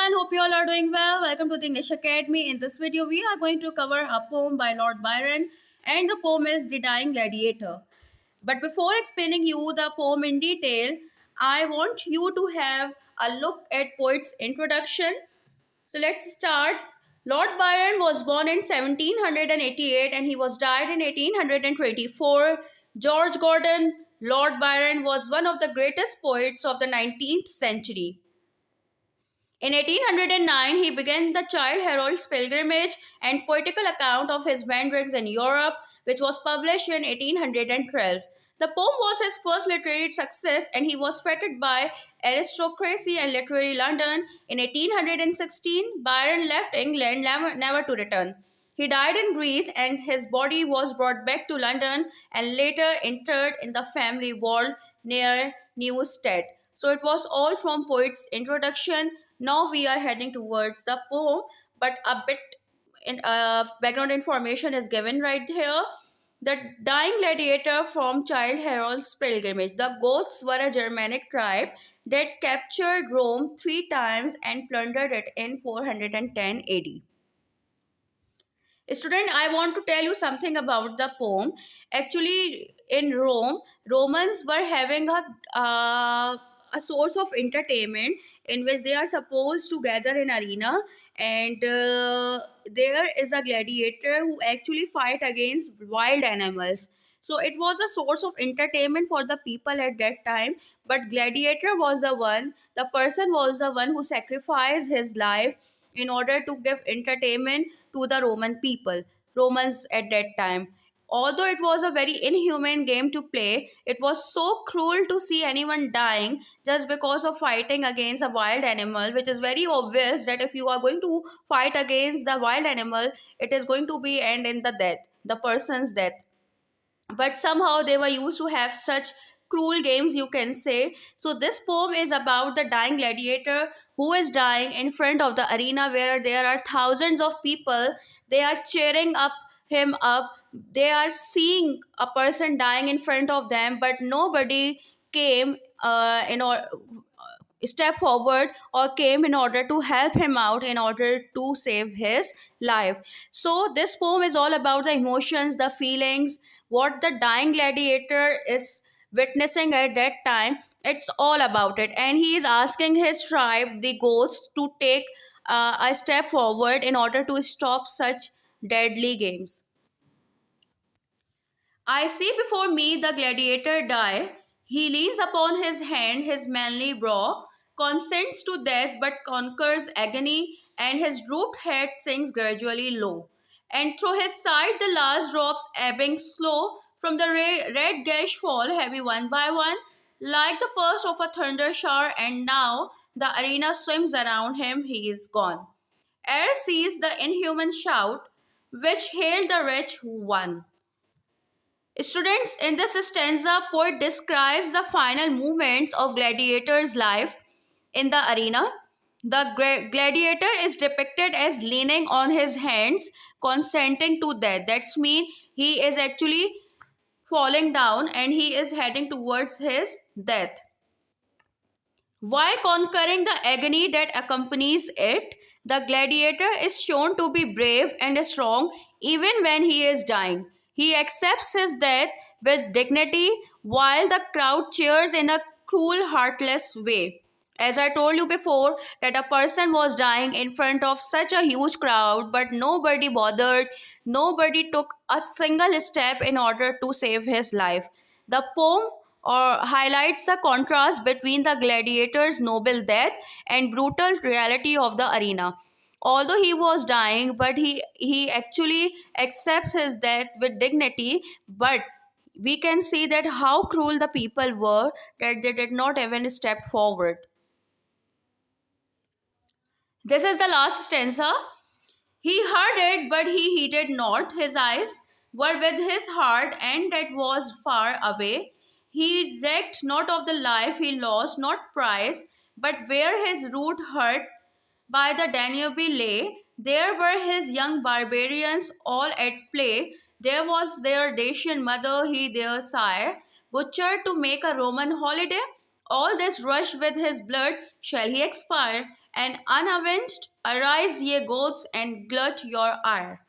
everyone, hope you all are doing well. Welcome to the English Academy. In this video, we are going to cover a poem by Lord Byron, and the poem is The Dying Gladiator. But before explaining you the poem in detail, I want you to have a look at poet's introduction. So let's start. Lord Byron was born in 1788 and he was died in 1824. George Gordon, Lord Byron was one of the greatest poets of the 19th century. In 1809, he began the Childe Harold's Pilgrimage and poetical account of his wanderings in Europe, which was published in 1812. The poem was his first literary success, and he was feted by aristocracy and literary London. In 1816, Byron left England never to return. He died in Greece, and his body was brought back to London and later interred in the family vault near Newstead. So it was all from poet's introduction. Now we are heading towards the poem, but a bit in background information is given right here. The Dying Gladiator from Childe Harold's Pilgrimage. The Goths were a Germanic tribe that captured Rome three times and plundered it in 410 AD. Student, I want to tell you something about the poem. Actually, in Rome, Romans were having a source of entertainment in which they are supposed to gather in arena, and there is a gladiator who actually fight against wild animals. So it was a source of entertainment for the people at that time. But gladiator was the person was the one who sacrificed his life in order to give entertainment to the Roman people, Romans at that time. Although it was a very inhumane game to play, it was so cruel to see anyone dying just because of fighting against a wild animal, which is very obvious that if you are going to fight against the wild animal, it is going to be end in the death, the person's death. But somehow they were used to have such cruel games, you can say. So this poem is about the dying gladiator who is dying in front of the arena where there are thousands of people. They are cheering up him up. They are seeing a person dying in front of them, but nobody came in or step forward or came in order to help him out in order to save his life. So this poem is all about the emotions, the feelings, what the dying gladiator is witnessing at that time. It's all about it, and he is asking his tribe, the Goths, to take a step forward in order to stop such deadly games. I see before me the gladiator die. He leans upon his hand, his manly brow, consents to death but conquers agony, and his drooped head sinks gradually low. And through his side the last drops ebbing slow, from the red gash fall heavy one by one, like the first of a thunder shower, and now the arena swims around him, he is gone. Air sees the inhuman shout, which hailed the wretch who won. Students, in this stanza, poet describes the final movements of gladiator's life in the arena. The gladiator is depicted as leaning on his hands, consenting to death. That's mean he is actually falling down and he is heading towards his death. While conquering the agony that accompanies it, the gladiator is shown to be brave and strong even when he is dying. He accepts his death with dignity while the crowd cheers in a cruel, heartless way. As I told you before, that a person was dying in front of such a huge crowd, but nobody bothered, nobody took a single step in order to save his life. The poem highlights the contrast between the gladiator's noble death and brutal reality of the arena. Although he was dying, but he actually accepts his death with dignity. But we can see that how cruel the people were that they did not even step forward. This is the last stanza. He heard it, but he heeded not. His eyes were with his heart, and that was far away. He recked not of the life he lost, not prize, but where his root hurt by the Danube lay. There were his young barbarians all at play. There was their Dacian mother, he their sire, butchered to make a Roman holiday. All this rush with his blood, shall he expire? and unavenged, arise ye goats and glut your ire.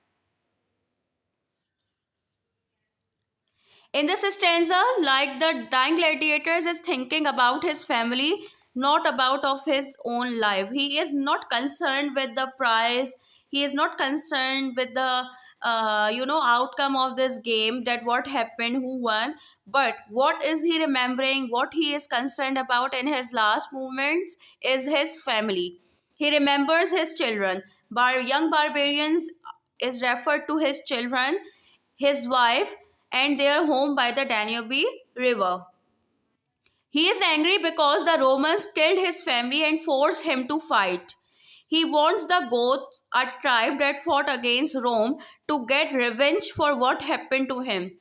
In this stanza, like the dying gladiators is thinking about his family, not about of his own life. He is not concerned with the prize. He is not concerned with the outcome of this game, that what happened, who won. But what is he remembering? What he is concerned about in his last moments is his family. He remembers his children. Young barbarians is referred to his children, his wife, and their home by the Danube River. He is angry because the Romans killed his family and forced him to fight. He wants the Goths, a tribe that fought against Rome, to get revenge for what happened to him.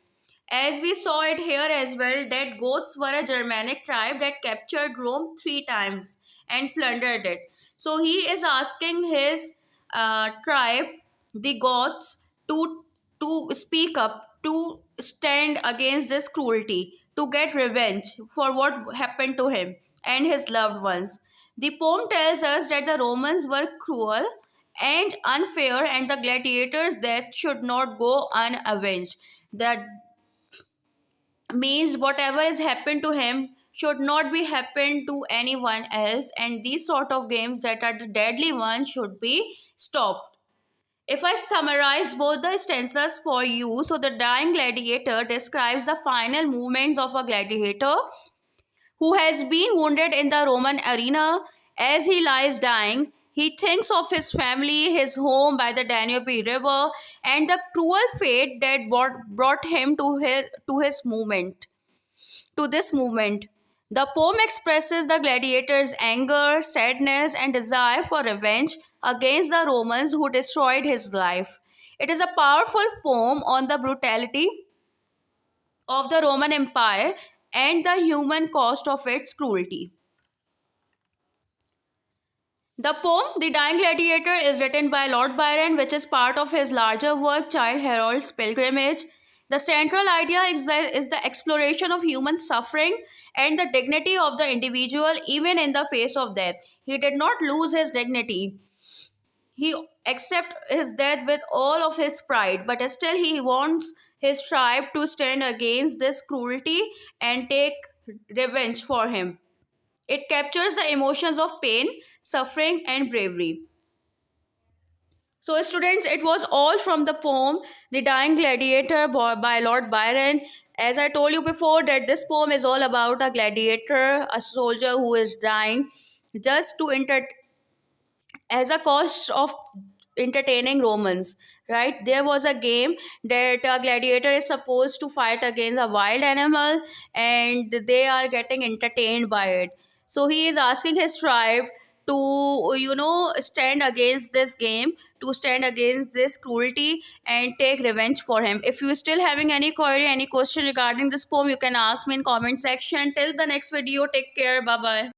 As we saw it here as well, that Goths were a Germanic tribe that captured Rome 3 times and plundered it. So he is asking his tribe, the Goths, to speak up, to stand against this cruelty, to get revenge for what happened to him and his loved ones. The poem tells us that the Romans were cruel and unfair, and the gladiators' death should not go unavenged. That means whatever has happened to him should not be happened to anyone else, and these sort of games that are the deadly ones should be stopped. If I summarize both the stanzas for you, so the dying gladiator describes the final movements of a gladiator who has been wounded in the Roman arena. As he lies dying, he thinks of his family, his home by the Danube River, and the cruel fate that brought him to his movement to this movement. The poem expresses the gladiator's anger, sadness, and desire for revenge against the Romans who destroyed his life. It is a powerful poem on the brutality of the Roman Empire and the human cost of its cruelty. The poem, The Dying Gladiator, is written by Lord Byron, which is part of his larger work, Childe Harold's Pilgrimage. The central idea is the exploration of human suffering and the dignity of the individual, even in the face of death. He did not lose his dignity. He accepted his death with all of his pride, but still he wants his tribe to stand against this cruelty and take revenge for him. It captures the emotions of pain, suffering, and bravery. So, students, it was all from the poem The Dying Gladiator by Lord Byron. As I told you before, that this poem is all about a gladiator, a soldier who is dying just to as a cost of entertaining Romans. Right? There was a game that a gladiator is supposed to fight against a wild animal, and they are getting entertained by it. So he is asking his tribe to, stand against this game, to stand against this cruelty and take revenge for him. If you still having any query, any question regarding this poem, you can ask me in comment section. Till the next video, take care. Bye bye.